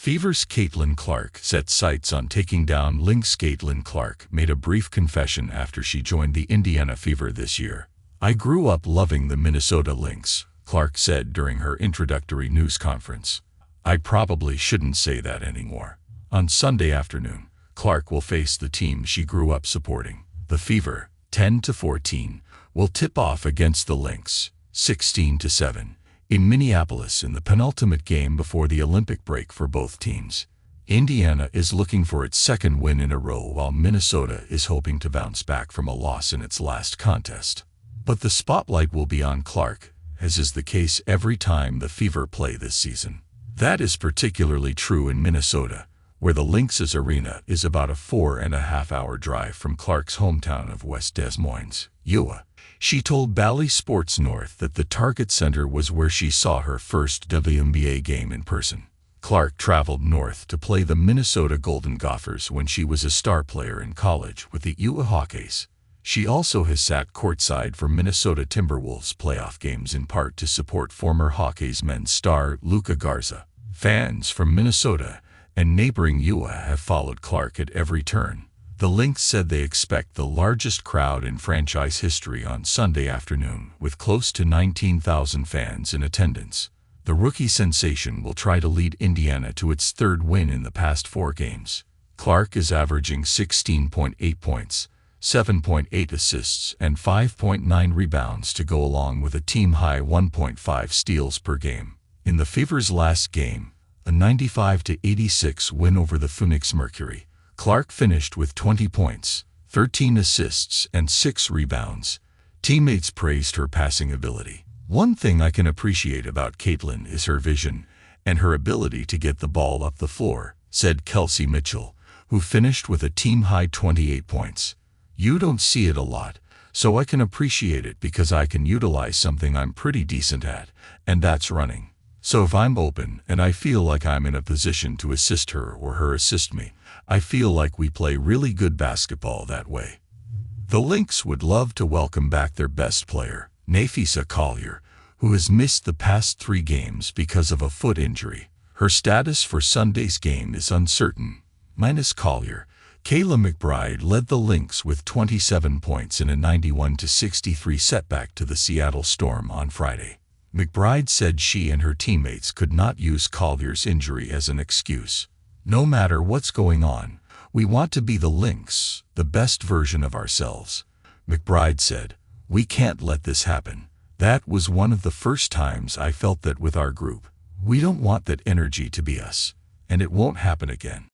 Fever's Caitlin Clark set sights on taking down Lynx. Caitlin Clark made a brief confession after she joined the Indiana Fever this year. "I grew up loving the Minnesota Lynx," Clark said during her introductory news conference. "I probably shouldn't say that anymore." On Sunday afternoon, Clark will face the team she grew up supporting. The Fever, 10-14, will tip off against the Lynx, 16-7. in Minneapolis in the penultimate game before the Olympic break for both teams. Indiana is looking for its second win in a row, while Minnesota is hoping to bounce back from a loss in its last contest. But the spotlight will be on Clark, as is the case every time the Fever play this season. That is particularly true in Minnesota, where the Lynx's arena is about a 4.5-hour drive from Clark's hometown of West Des Moines, Iowa. She told Bally Sports North that the Target Center was where she saw her first WNBA game in person. Clark traveled north to play the Minnesota Golden Gophers when she was a star player in college with the Iowa Hawkeyes. She also has sat courtside for Minnesota Timberwolves playoff games, in part to support former Hawkeyes men's star Luka Garza. Fans from Minnesota and neighboring Iowa have followed Clark at every turn. The Lynx said they expect the largest crowd in franchise history on Sunday afternoon, with close to 19,000 fans in attendance. The rookie sensation will try to lead Indiana to its third win in the past 4 games. Clark is averaging 16.8 points, 7.8 assists, and 5.9 rebounds to go along with a team-high 1.5 steals per game. In the Fever's last game, a 95-86 win over the Phoenix Mercury, Clark finished with 20 points, 13 assists, and 6 rebounds. Teammates praised her passing ability. "One thing I can appreciate about Caitlin is her vision and her ability to get the ball up the floor," said Kelsey Mitchell, who finished with a team-high 28 points. "You don't see it a lot, so I can appreciate it because I can utilize something I'm pretty decent at, and that's running. So if I'm open and I feel like I'm in a position to assist her or her assist me, I feel like we play really good basketball that way." The Lynx would love to welcome back their best player, Napheesa Collier, who has missed the past 3 games because of a foot injury. Her status for Sunday's game is uncertain. Minus Collier, Kayla McBride led the Lynx with 27 points in a 91-63 setback to the Seattle Storm on Friday. McBride said she and her teammates could not use Collier's injury as an excuse. "No matter what's going on, we want to be the Lynx, the best version of ourselves," McBride said. "We can't let this happen. That was one of the first times I felt that with our group. We don't want that energy to be us, and it won't happen again."